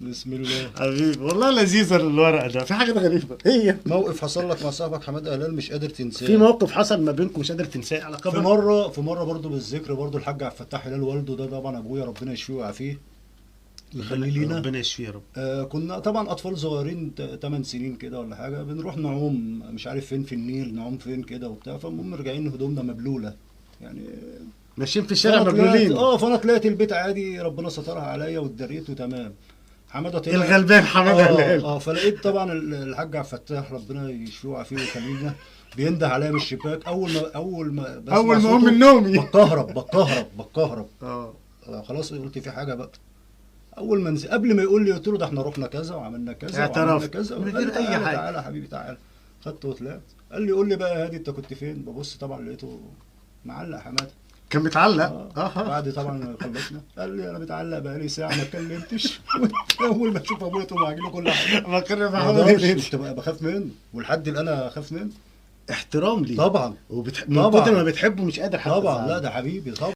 بسم الله. حبيبي والله لذيذة الورقة ده، في حاجات غريبة. هي موقف حصل لك مع صاحبك حماده هلال مش قادر تنساه؟ في موقف حصل ما بينكم مش قادر تنساه على في كبر؟ مره برضه بالذكر برضه الحاج عبد الفتاح هلال والده ده طبعا ابويا ربنا يشفيه ويعافيه يخليه لينا. ربنا يشفيه يا رب. كنا طبعا اطفال صغيرين 8 سنين كده ولا حاجه، بنروح نعوم مش عارف فين في النيل، نعوم فين كده وبتاع، فالمهم راجعين هدومنا مبلوله يعني. ماشيين في الشارع فانا طلعت مبلولين. فانا طلعت البيت عادي، ربنا سترها عليا واتدريت وتمام. حماده طلع الغلبان حماده هلال. فلقيت طبعا الحاج عبد الفتاح ربنا يشفيه ويعافيه ويخلينا بينده عليا من الشباك. اول ما بسمع أول ما أقوم صوته من نومي. بتكهرب. اه خلاص قلت في حاجه بقى. اول ما قبل ما يقول لي قلت له ده احنا رحنا كذا وعملنا كذا وعملنا اعترفت كذا. من قال لي غير أي تعالى حاجة. تعالى يا حبيبي تعالى. خدته وطلعت. قال لي قول لي بقى يا هادي انت كنت فين؟ ببص طبعا لقيته معلق حماده. كان متعلق. بعد طبعا خلصنا قال لي انا متعلق بقالي ساعه ما اتكلمتش. اول ما اشوف ابويا تقوم عاجي له كل حاجه. بكر ما محمد اقدرش، هلال. كنت بقى بخاف منه ولحد الان اخاف منه. احترام ليه طبعا من طبعا كتر ما بتحبه مش قادر حتى طبعا. لا تزعله. ده حبيبي طبعا.